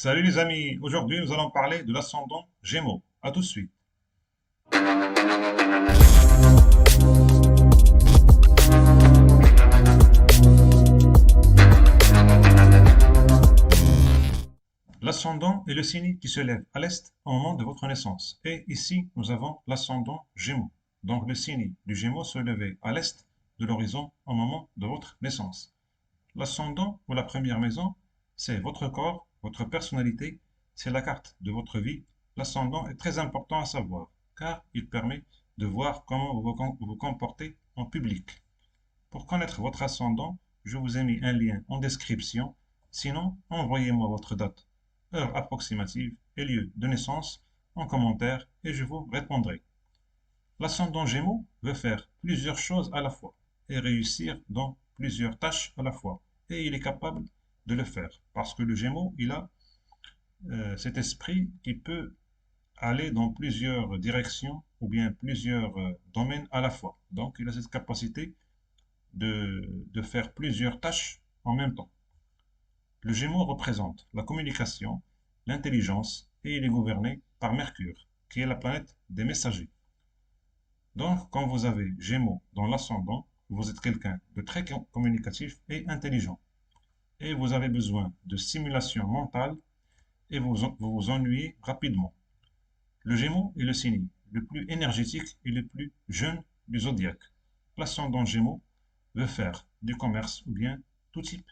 Salut les amis, aujourd'hui nous allons parler de l'ascendant Gémeaux. À tout de suite. L'ascendant est le signe qui se lève à l'est au moment de votre naissance. Et ici, nous avons l'ascendant Gémeaux. Donc le signe du Gémeaux se levait à l'est de l'horizon au moment de votre naissance. L'ascendant ou la première maison, c'est votre corps, votre personnalité, c'est la carte de votre vie. L'ascendant est très important à savoir, car il permet de voir comment vous vous comportez en public. Pour connaître votre ascendant, je vous ai mis un lien en description. Sinon, envoyez-moi votre date, heure approximative et lieu de naissance en commentaire et je vous répondrai. L'ascendant Gémeaux veut faire plusieurs choses à la fois et réussir dans plusieurs tâches à la fois. Et il est capable de le faire parce que le Gémeaux, il a cet esprit qui peut aller dans plusieurs directions ou bien plusieurs domaines à la fois. Donc, il a cette capacité de faire plusieurs tâches en même temps. Le Gémeaux représente la communication, l'intelligence et il est gouverné par Mercure, qui est la planète des messagers. Donc, quand vous avez Gémeaux dans l'ascendant, vous êtes quelqu'un de très communicatif et intelligent. Et vous avez besoin de stimulation mentale et vous vous ennuyez rapidement. Le Gémeaux est le signe le plus énergétique et le plus jeune du zodiaque. L'ascendant Gémeaux veut faire du commerce ou bien tout type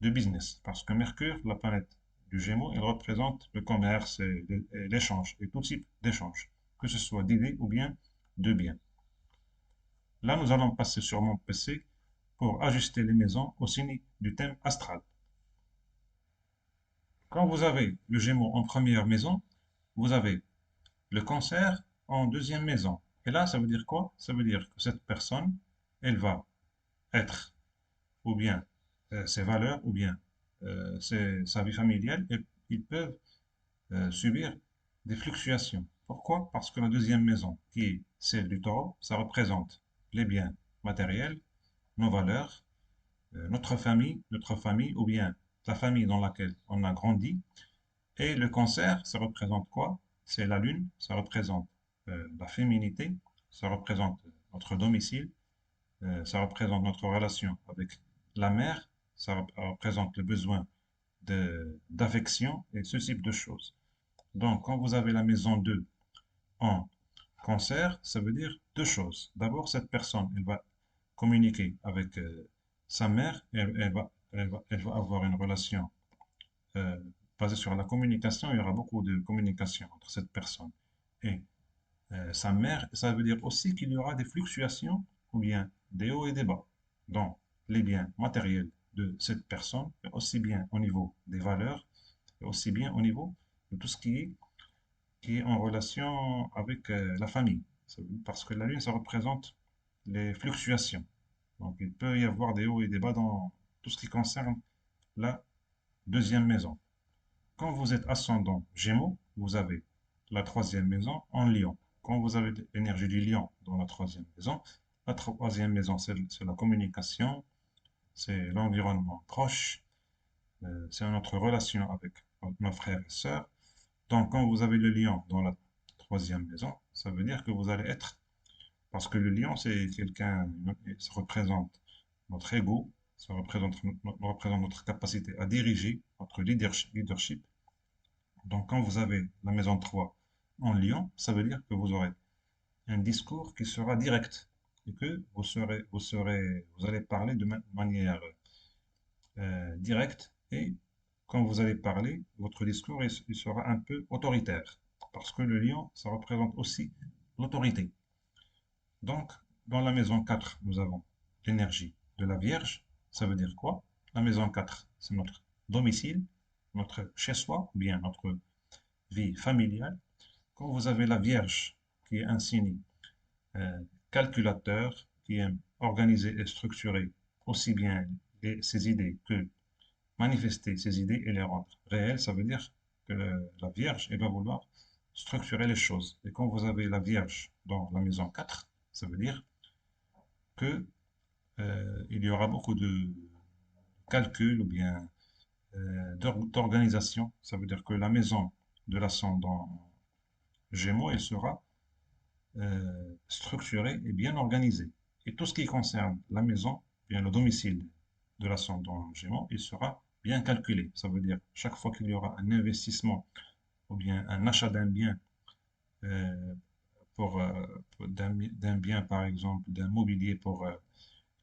de business. Parce que Mercure, la planète du Gémeaux, elle représente le commerce et l'échange et tout type d'échange, que ce soit d'idées ou bien de biens. Là, nous allons passer sur mon PC pour ajuster les maisons au signe du thème astral. Quand vous avez le Gémeaux en première maison, vous avez le Cancer en deuxième maison. Et là, ça veut dire quoi? Ça veut dire que cette personne, elle va être, ou bien ses valeurs, ou bien sa vie familiale, et ils peuvent subir des fluctuations. Pourquoi? Parce que la deuxième maison, qui est celle du taureau, ça représente les biens matériels, nos valeurs, notre famille, ou bien la famille dans laquelle on a grandi. Et le cancer, ça représente quoi? C'est la lune, ça représente la féminité, ça représente notre domicile, ça représente notre relation avec la mère, ça représente le besoin d'affection et ce type de choses. Donc, quand vous avez la maison 2 en cancer, ça veut dire deux choses. D'abord, cette personne, elle va communiquer avec sa mère, elle va avoir une relation euh, basée sur la communication. Il y aura beaucoup de communication entre cette personne et sa mère. Ça veut dire aussi qu'il y aura des fluctuations ou bien des hauts et des bas dans les biens matériels de cette personne, aussi bien au niveau des valeurs, et aussi bien au niveau de tout ce qui est en relation avec la famille. Parce que la lune, ça représente les fluctuations. Donc, il peut y avoir des hauts et des bas dans tout ce qui concerne la deuxième maison. Quand vous êtes ascendant Gémeaux, vous avez la troisième maison en Lion. Quand vous avez l'énergie du Lion dans la troisième maison, c'est la communication, c'est l'environnement proche, c'est notre relation avec nos frères et sœurs. Donc, quand vous avez le lion dans la troisième maison, ça veut dire que vous allez être, parce que le lion, c'est quelqu'un, ça représente notre ego, représente notre capacité à diriger, notre leadership. Donc, quand vous avez la maison 3 en lion, ça veut dire que vous aurez un discours qui sera direct et que vous allez parler de manière directe et quand vous allez parler, votre discours il sera un peu autoritaire parce que le lion, ça représente aussi l'autorité. Donc, dans la maison 4, nous avons l'énergie de la Vierge. Ça veut dire quoi? La maison 4, c'est notre domicile, notre chez-soi, ou bien notre vie familiale. Quand vous avez la Vierge, qui est un signe euh, calculateur, qui aime organiser et structurer aussi bien ses idées que manifester ses idées et les rendre réelles, ça veut dire que la Vierge, elle va vouloir structurer les choses. Et quand vous avez la Vierge dans la maison 4, ça veut dire que il y aura beaucoup de calculs ou bien d'organisation. Ça veut dire que la maison de l'ascendant Gémeaux, elle sera structurée et bien organisée. Et tout ce qui concerne la maison, bien le domicile de l'ascendant Gémeaux, il sera bien calculé. Ça veut dire chaque fois qu'il y aura un investissement ou bien un achat d'un bien euh, d'un bien par exemple, d'un mobilier pour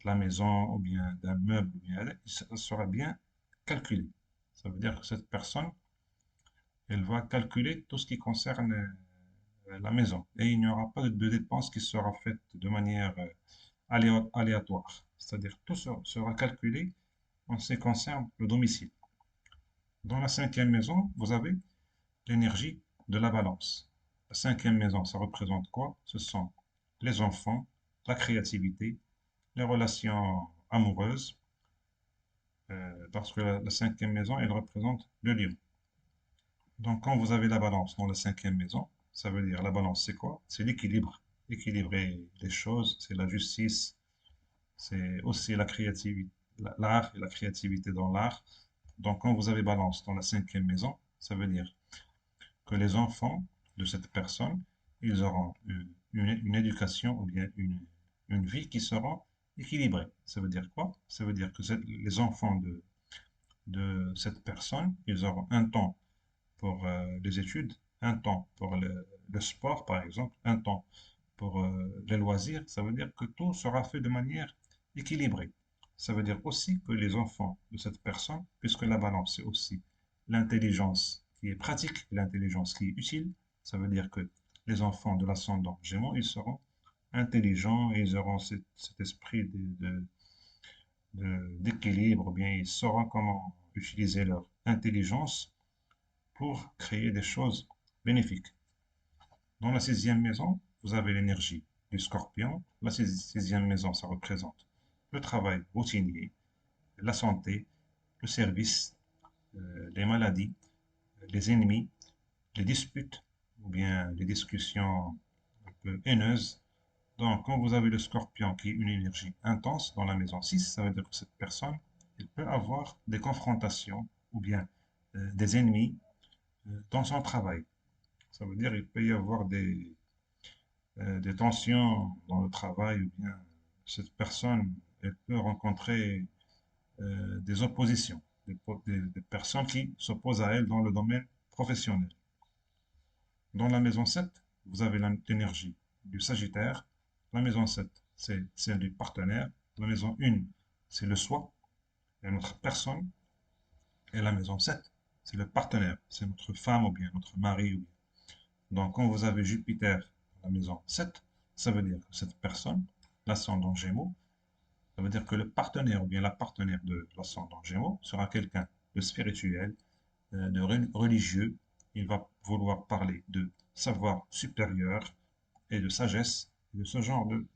la maison ou bien d'un meuble, ou bien, ça sera bien calculé. Ça veut dire que cette personne, elle va calculer tout ce qui concerne la maison. Et il n'y aura pas de dépense qui sera faite de manière aléatoire. C'est-à-dire tout sera calculé en ce qui concerne le domicile. Dans la cinquième maison, vous avez l'énergie de la balance. La cinquième maison, ça représente quoi? Ce sont les enfants, la créativité, les relations amoureuses, parce que la cinquième maison, elle représente le lion. Donc, quand vous avez la balance dans la cinquième maison, ça veut dire la balance, c'est quoi? C'est l'équilibre. Équilibrer les choses, c'est la justice, c'est aussi la créativité, l'art et la créativité dans l'art. Donc, quand vous avez balance dans la cinquième maison, ça veut dire que les enfants de cette personne, ils auront une éducation ou bien une vie qui sera équilibrée. Ça veut dire quoi? Ça veut dire que les enfants de cette personne, ils auront un temps pour les études, un temps pour le sport, par exemple, un temps pour les loisirs. Ça veut dire que tout sera fait de manière équilibrée. Ça veut dire aussi que les enfants de cette personne, puisque la balance, c'est aussi l'intelligence qui est pratique, l'intelligence qui est utile, ça veut dire que les enfants de l'ascendant Gémeaux, ils seront intelligents et ils auront cet esprit d'équilibre, ou bien ils sauront comment utiliser leur intelligence pour créer des choses bénéfiques. Dans la sixième maison, vous avez l'énergie du scorpion. La sixième maison, ça représente le travail routinier, la santé, le service, les maladies, les ennemis, les disputes ou bien les discussions un peu haineuses. Donc, quand vous avez le scorpion qui est une énergie intense dans la maison 6, ça veut dire que cette personne, elle peut avoir des confrontations ou bien des ennemis dans son travail. Ça veut dire qu'il peut y avoir des tensions dans le travail ou bien cette personne, elle peut rencontrer des oppositions, des personnes qui s'opposent à elle dans le domaine professionnel. Dans la maison 7, vous avez l'énergie du Sagittaire. La maison 7, c'est celle du partenaire. La maison 1, c'est le soi, et notre personne. Et la maison 7, c'est le partenaire, c'est notre femme ou bien notre mari. Donc, quand vous avez Jupiter dans la maison 7, ça veut dire que cette personne, l'ascendant Gémeaux, ça veut dire que le partenaire ou bien la partenaire de l'ascendant Gémeaux sera quelqu'un de spirituel, de religieux. Il va vouloir parler de savoir supérieur et de sagesse, de ce genre de,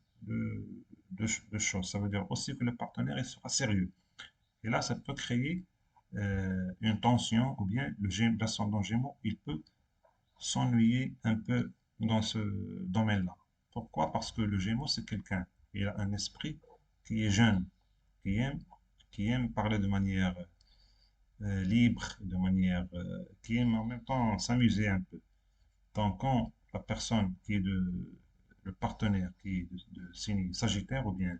de choses. Ça veut dire aussi que le partenaire il sera sérieux. Et là, ça peut créer une tension ou bien l'ascendant Gémeaux, il peut s'ennuyer un peu dans ce domaine-là. Pourquoi? Parce que le Gémeaux, c'est quelqu'un qui a un esprit qui est jeune, qui aime, qui aime parler de manière libre, de manière qui aime en même temps s'amuser un peu. Donc, quand la personne qui est le partenaire qui est de signe Sagittaire ou bien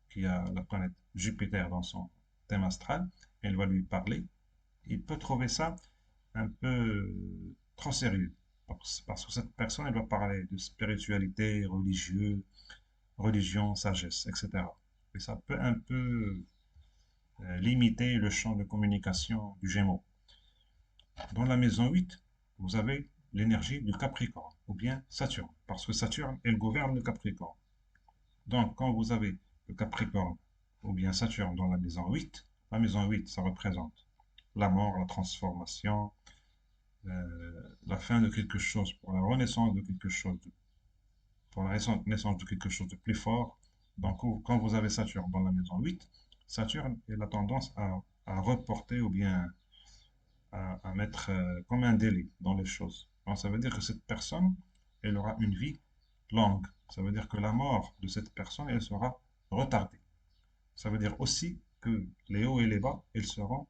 qui a la planète Jupiter dans son thème astral, elle va lui parler, il peut trouver ça un peu trop sérieux. Parce que cette personne, elle va parler de spiritualité, religion, sagesse, etc. Et ça peut un peu limiter le champ de communication du Gémeaux. Dans la maison 8, vous avez l'énergie du Capricorne, ou bien Saturne, parce que Saturne, elle gouverne le Capricorne. Donc, quand vous avez le Capricorne, ou bien Saturne dans la maison 8, ça représente la mort, la transformation, la fin de quelque chose, pour la renaissance de quelque chose, pour la naissance de quelque chose de plus fort. Donc, quand vous avez Saturne dans la maison 8, Saturne il a tendance à reporter ou bien à mettre comme un délai dans les choses. Donc, ça veut dire que cette personne, elle aura une vie longue. Ça veut dire que la mort de cette personne, elle sera retardée. Ça veut dire aussi que les hauts et les bas, ils seront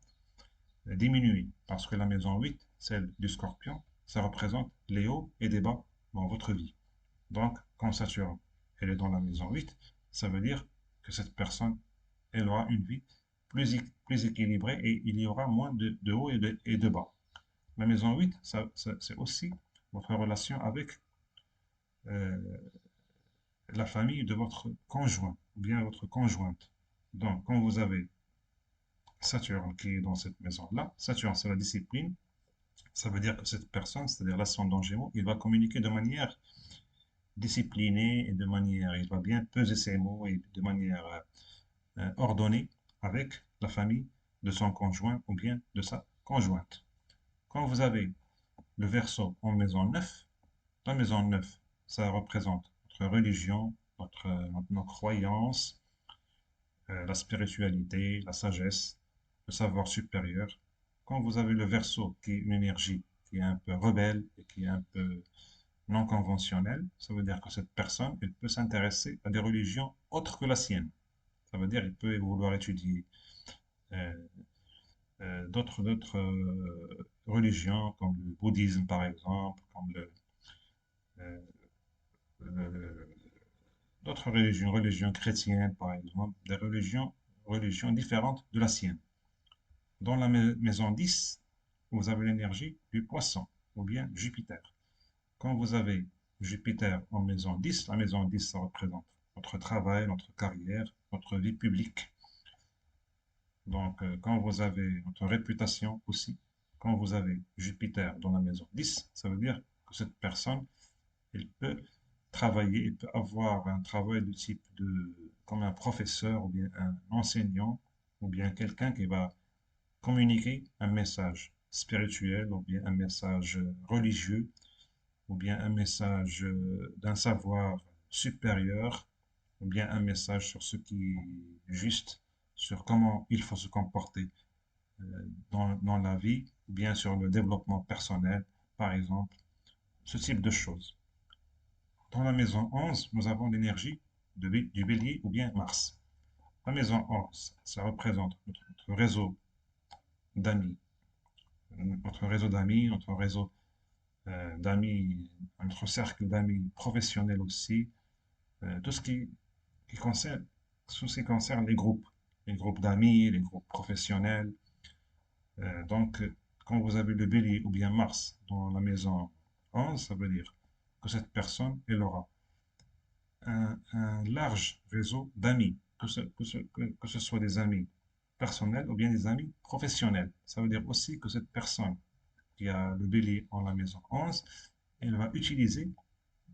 diminuer. Parce que la maison 8, celle du Scorpion, ça représente les hauts et des bas dans votre vie. Donc, quand Saturne, elle est dans la maison 8, ça veut dire que cette personne, elle aura une vie plus équilibrée et il y aura moins de hauts et de bas. La maison 8, c'est aussi votre relation avec euh, la famille de votre conjoint ou bien votre conjointe. Donc, quand vous avez Saturne qui est dans cette maison-là, Saturne, c'est la discipline. Ça veut dire que cette personne, c'est-à-dire l'ascendant Gémeaux, il va communiquer de manière disciplinée et de manière, il va bien peser ses mots et de manière ordonnée avec la famille de son conjoint ou bien de sa conjointe. Quand vous avez le Verseau en maison 9, la maison 9, ça représente notre religion, nos croyances, la spiritualité, la sagesse, le savoir supérieur. Quand vous avez le Verseau qui est une énergie qui est un peu rebelle et qui est un peu non conventionnelle, ça veut dire que cette personne, elle peut s'intéresser à des religions autres que la sienne. Ça veut dire qu'il peut vouloir étudier euh, d'autres religions, comme le bouddhisme par exemple, comme euh, le- d'autres religions chrétiennes par exemple, des religions différentes de la sienne. Dans la maison 10, vous avez l'énergie du poisson ou bien Jupiter. Quand vous avez Jupiter en maison 10, la maison 10, ça représente notre travail, notre carrière, notre vie publique. Donc, quand vous avez notre réputation aussi, quand vous avez Jupiter dans la maison 10, ça veut dire que cette personne, elle peut travailler, elle peut avoir un travail de type comme un professeur ou bien un enseignant ou bien quelqu'un qui va communiquer un message spirituel ou bien un message religieux ou bien un message d'un savoir supérieur ou bien un message sur ce qui est juste, sur comment il faut se comporter dans la vie, ou bien sur le développement personnel, par exemple, ce type de choses. Dans la maison 11, nous avons l'énergie du bélier ou bien Mars. La maison 11, ça représente notre réseau d'amis, notre réseau d'amis, notre cercle d'amis professionnels aussi, tout qui concerne, tout ce qui concerne les groupes d'amis, les groupes professionnels. Donc, quand vous avez le bélier ou bien Mars dans la maison 11, ça veut dire que cette personne, elle aura un large réseau d'amis, que ce soit des amis personnels ou bien des amis professionnels. Ça veut dire aussi que cette personne qui a le bélier en la maison 11, elle va utiliser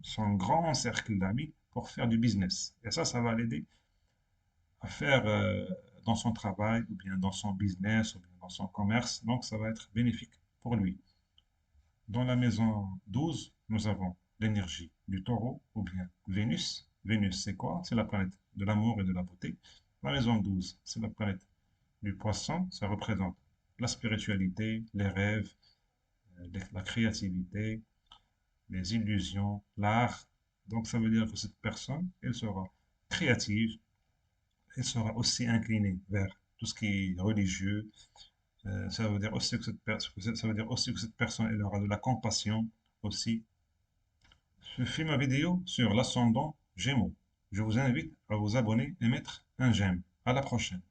son grand cercle d'amis pour faire du business. Et ça va l'aider à faire dans son travail ou bien dans son business ou bien dans son commerce. Donc, ça va être bénéfique pour lui. Dans la maison 12, nous avons l'énergie du taureau ou bien Vénus. Vénus, c'est quoi? C'est la planète de l'amour et de la beauté. La maison 12, c'est la planète du poisson. Ça représente la spiritualité, les rêves, la créativité, les illusions, l'art. Donc, ça veut dire que cette personne, elle sera créative, elle sera aussi inclinée vers tout ce qui est religieux. Ça veut dire aussi que ça veut dire aussi que cette personne, elle aura de la compassion aussi. Je fais ma vidéo sur l'ascendant Gémeaux. Je vous invite à vous abonner et mettre un j'aime. À la prochaine.